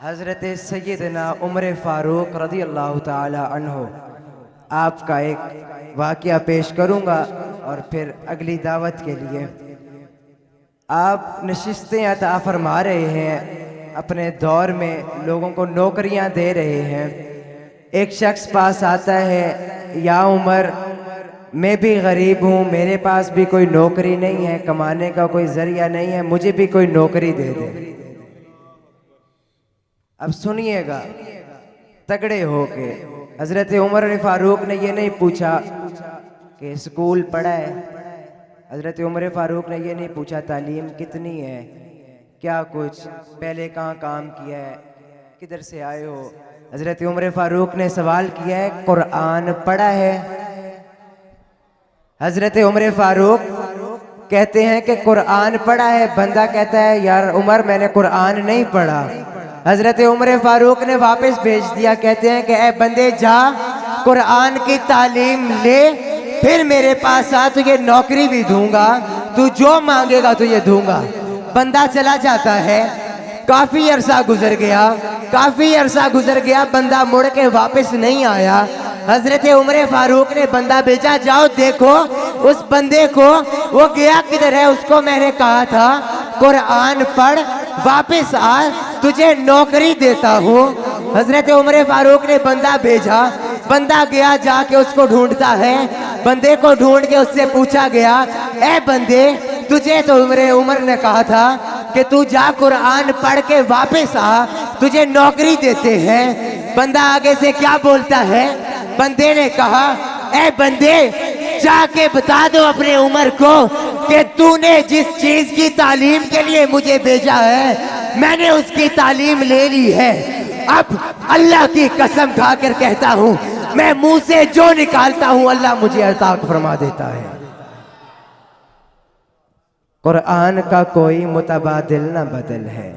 حضرت سیدنا عمر فاروق رضی اللہ تعالی عنہ آپ کا ایک واقعہ پیش کروں گا اور پھر اگلی دعوت کے لیے آپ نشستیں عطا فرما رہے ہیں، اپنے دور میں لوگوں کو نوکریاں دے رہے ہیں۔ ایک شخص پاس آتا ہے، یا عمر میں بھی غریب ہوں، میرے پاس بھی کوئی نوکری نہیں ہے، کمانے کا کوئی ذریعہ نہیں ہے، مجھے بھی کوئی نوکری دے دے۔ اب سنیے گا تگڑے ہو کے، حضرت عمر فاروق نے یہ نہیں پوچھا کہ اسکول پڑھا ہے، حضرت عمر فاروق نے یہ نہیں پوچھا تعلیم کتنی ہے، کیا کچھ پہلے کہاں کام کیا ہے، کدھر سے آئے ہو۔ حضرت عمر فاروق نے سوال کیا ہے قرآن پڑھا ہے؟ حضرت عمر فاروق کہتے ہیں کہ قرآن پڑھا ہے۔ بندہ کہتا ہے یار عمر میں نے قرآن نہیں پڑھا۔ حضرت عمر فاروق نے واپس بھیج دیا، کہتے ہیں کہ اے بندے جا قرآن کی تعلیم لے، پھر میرے پاس آ، تجھے نوکری بھی دوں گا، تو جو مانگے گا تجھے دوں گا۔ بندہ چلا جاتا ہے، کافی عرصہ گزر گیا، بندہ مڑ کے واپس نہیں آیا۔ حضرت عمر فاروق نے بندہ بھیجا، جاؤ دیکھو اس بندے کو، وہ گیا کدھر ہے، اس کو میں نے کہا تھا قرآن پڑھ، واپس آ، تجھے نوکری دیتا ہوں۔ حضرت عمر فاروق نے بندہ بھیجا، بندہ گیا، جا کے اس کو ڈھونڈتا ہے، بندے کو ڈھونڈ کے اس سے پوچھا گیا، اے بندے تجھے تو عمر نے کہا تھا کہ تو جا قرآن پڑھ کے واپس آ، تجھے نوکری دیتے ہیں۔ بندہ آگے سے کیا بولتا ہے؟ بندے نے کہا اے بندے جا کے بتا دو اپنے عمر کو کہ تو نے جس چیز کی تعلیم کے لیے مجھے بھیجا ہے میں نے اس کی تعلیم لے لی ہے۔ اب اللہ کی قسم کھا کر کہتا ہوں میں منہ سے جو نکالتا ہوں اللہ مجھے عطا فرما دیتا ہے۔ قرآن کا کوئی متبادل نہ بدل ہے،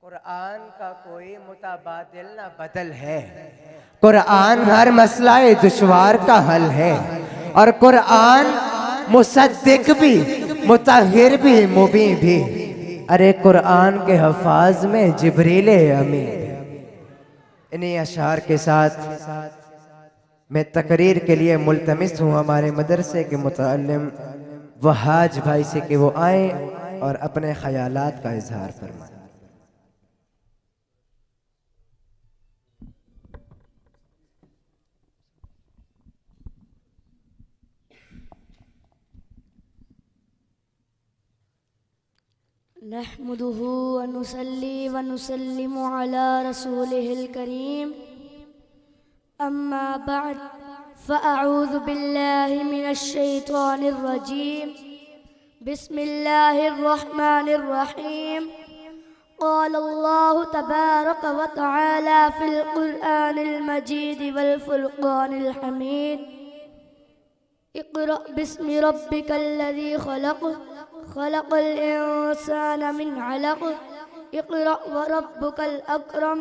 قرآن کا کوئی متبادل نہ بدل ہے، قرآن ہر مسئلہ دشوار کا حل ہے، اور قرآن مصدق بھی، مطہر بھی، مبین بھی۔ ارے قرآن کے حفاظ میں جبریل امین۔ انہی اشعار کے ساتھ میں تقریر کے لیے ملتمس ہوں ہمارے مدرسے کے متعلم وحاج بھائی سے کہ وہ آئیں اور اپنے خیالات کا اظہار فرمائیں۔ نحمده ونصلي ونسلم على رسوله الكريم أما بعد فأعوذ بالله من الشيطان الرجيم بسم الله الرحمن الرحيم قال الله تبارك وتعالى في القرآن المجيد والفرقان الحميد اقرأ باسم ربك الذي خلق الإنسان من علق اقرأ وربك الأكرم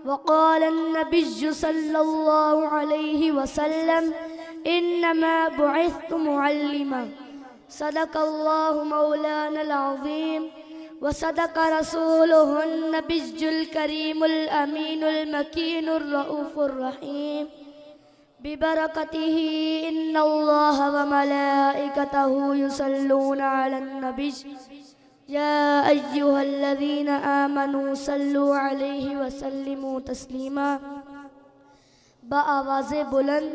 وقال النبي صلى الله عليه وسلم إنما بعثت معلما صدق الله مولانا العظيم وصدق رسوله النبي الكريم الأمين المكين الرؤوف الرحيم ببركته إن الله وملائكته يصلون على النبي يا أيها الذين آمنوا صلوا عليه وسلموا تسلیما۔ بآواز بلند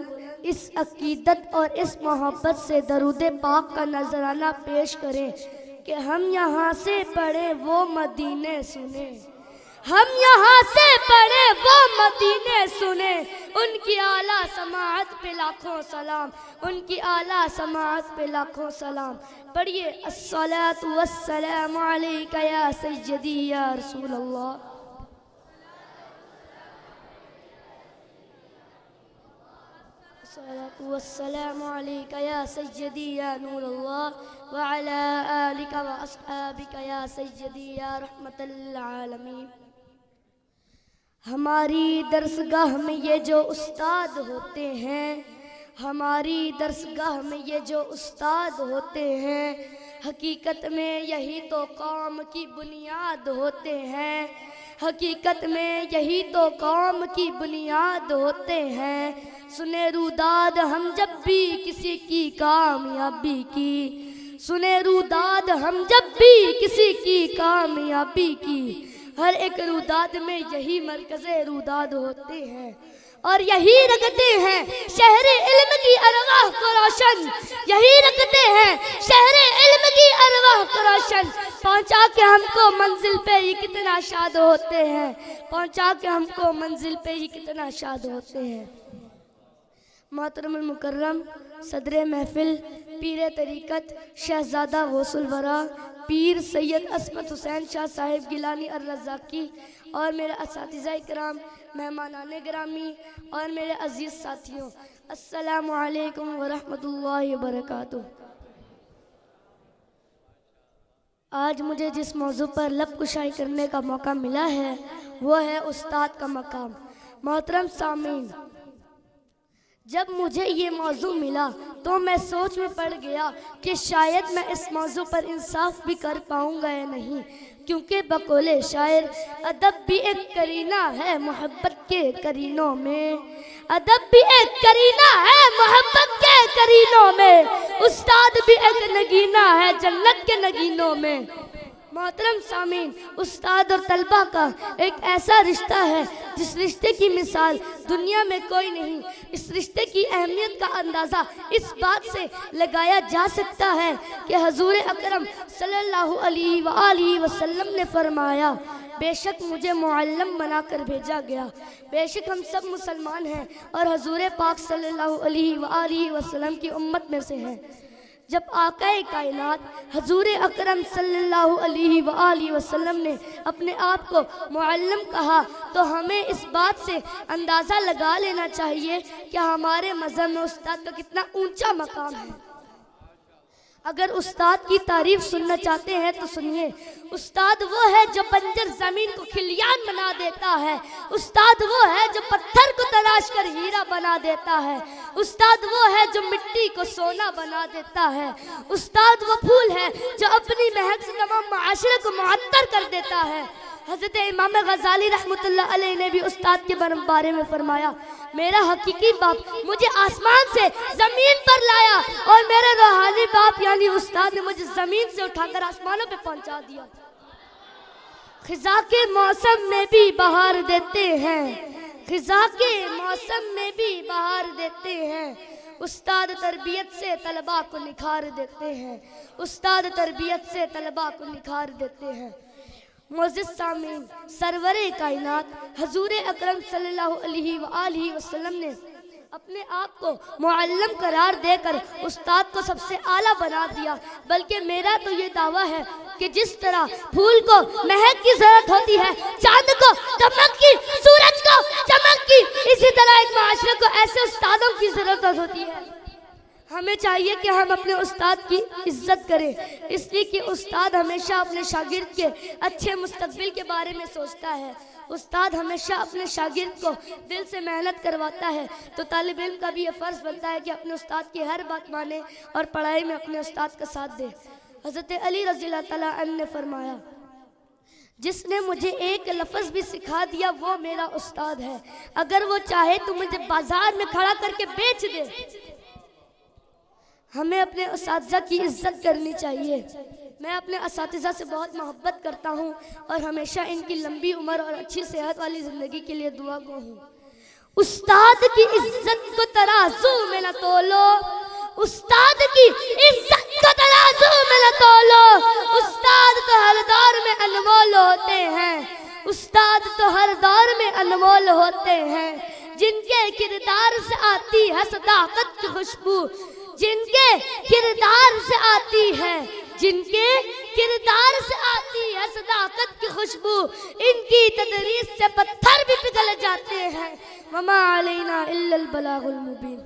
اس عقیدت اور اس محبت سے درود پاک کا نذرانہ پیش کریں کہ ہم یہاں سے پڑھیں وہ مدینے سنیں، ہم یہاں سے پڑھیں وہ مدینے سنیں، ان کی اعلیٰ سماعت پہ لاکھوں سلام، ان کی اعلیٰ سماعت پہ لاکھوں سلام۔ پڑھیے الصلاۃ والسلام علیک یا سیدی یا رسول اللہ، الصلاۃ والسلام علیک یا سیدی یا نور اللہ وعلی آلک واصحابک یا سیدی یا رحمت للعالمین۔ ہماری درسگاہ میں یہ جو استاد ہوتے ہیں، ہماری درسگاہ میں یہ جو استاد ہوتے ہیں، حقیقت میں یہی تو قوم کی بنیاد ہوتے ہیں۔ حقیقت میں یہی تو قوم کی بنیاد ہوتے ہیں، سنے روداد ہم جب بھی کسی کی کامیابی کی، سنے روداد ہم جب بھی کسی کی کامیابی کی، ہر ایک روداد میں یہی مرکز روداد ہوتے ہیں اور یہی رکھتے ہیں شہر علم کی ارواح کو روشن، یہی رکھتے ہیں شہر علم کی ارواح کو روشن، پہنچا کے ہم کو منزل پہ ہی کتنا شاد ہوتے ہیں، پہنچا کے ہم کو منزل پہ ہی کتنا شاد ہوتے ہیں۔ محترم المکرم صدر محفل پیر طریقت شہزادہ غوث الورا پیر سید عصمت حسین شاہ صاحب گیلانی الرزاقی اور میرے اساتذہ اکرام، مہمانان گرامی اور میرے عزیز ساتھیوں، السلام علیکم ورحمۃ اللہ وبرکاتہ۔ آج مجھے جس موضوع پر لب کشائی کرنے کا موقع ملا ہے وہ ہے استاد کا مقام۔ محترم سامعین، جب مجھے یہ موضوع ملا تو میں سوچ میں پڑ گیا کہ شاید میں اس موضوع پر انصاف بھی کر پاؤں گا یا نہیں، کیونکہ بقول شاعر ادب بھی ایک کرینہ ہے محبت کے کرینوں میں، ادب بھی ایک کرینہ ہے محبت کے کرینوں میں، استاد بھی ایک نگینہ ہے جنت کے نگینوں میں۔ محترم سامعین، استاد اور طلبہ کا ایک ایسا رشتہ ہے جس رشتے کی مثال دنیا میں کوئی نہیں۔ اس رشتے کی اہمیت کا اندازہ اس بات سے لگایا جا سکتا ہے کہ حضور اکرم صلی اللہ علیہ وآلہ وسلم نے فرمایا، بے شک مجھے معلم بنا کر بھیجا گیا۔ بے شک ہم سب مسلمان ہیں اور حضور پاک صلی اللہ علیہ وآلہ وسلم کی امت میں سے ہیں۔ جب آقا کائنات حضور اکرم صلی اللہ علیہ وآلہ وسلم نے اپنے آپ کو معلم کہا تو ہمیں اس بات سے اندازہ لگا لینا چاہیے کہ ہمارے مذہب میں استاد کا کتنا اونچا مقام ہے۔ اگر استاد کی تعریف سننا چاہتے ہیں تو سنیے، استاد وہ ہے جو بنجر زمین کو کھلیان بنا دیتا ہے، استاد وہ ہے جو پتھر کو تراش کر ہیرا بنا دیتا ہے، استاد وہ ہے جو مٹی کو سونا بنا دیتا ہے، استاد وہ پھول ہے جو اپنی مہک سے تمام معاشرے کو معطر کر دیتا ہے۔ حضرت امام غزالی رحمۃ اللہ علیہ نے بھی استاد کے بارے میں فرمایا، میرا حقیقی باپ مجھے آسمان سے زمین پر لایا اور میرے روحانی باپ یعنی استاد نے مجھے زمین سے اٹھا کر آسمانوں پہ پہنچا دیا۔ خزاں کے موسم میں بھی بہار دیتے ہیں، خزاں کے موسم میں بھی بہار دیتے ہیں، استاد تربیت سے طلباء کو نکھار دیتے ہیں، استاد تربیت سے طلباء کو نکھار دیتے ہیں۔ معزز سامعین، سرور کائنات حضور اکرم صلی اللہ علیہ وآلہ وسلم نے اپنے آپ کو معلم قرار دے کر استاد کو سب سے اعلیٰ بنا دیا، بلکہ میرا تو یہ دعویٰ ہے کہ جس طرح پھول کو مہک کی ضرورت ہوتی ہے، چاند کو دمک کی، سورج کو چمک کی، اسی طرح ایک معاشرے کو ایسے استادوں کی ضرورت ہوتی ہے۔ ہمیں چاہیے کہ ہم اپنے استاد کی عزت کریں، اس لیے کہ استاد ہمیشہ اپنے شاگرد کے اچھے مستقبل کے بارے میں سوچتا ہے۔ استاد ہمیشہ اپنے شاگرد کو دل سے محنت کرواتا ہے، تو طالب علم کا بھی یہ فرض بنتا ہے کہ اپنے استاد کی ہر بات مانے اور پڑھائی میں اپنے استاد کا ساتھ دے۔ حضرت علی رضی اللہ تعالیٰ عنہ نے فرمایا، جس نے مجھے ایک لفظ بھی سکھا دیا وہ میرا استاد ہے، اگر وہ چاہے تو مجھے بازار میں کھڑا کر کے بیچ دے۔ ہمیں اپنے اساتذہ کی عزت کرنی چاہیے۔ میں اپنے اساتذہ سے بہت محبت کرتا ہوں اور ہمیشہ ان کی لمبی عمر اور اچھی صحت والی زندگی کے لیے دعا گو ہوں۔ استاد کی عزت کو ترازو میں نہ تولو، استاد کی عزت کو ترازو میں نہ تولو، استاد تو ہر دور میں انمول ہوتے ہیں، استاد تو ہر دور میں انمول ہوتے ہیں، جن کے کردار سے آتی ہے صداقت کی خوشبو، جن کے کردار سے آتی ہے، جن کے کردار سے آتی ہے صداقت کی خوشبو، ان کی تدریس سے پتھر بھی پگھل جاتے ہیں۔ وما علینا الا البلاغ المبین۔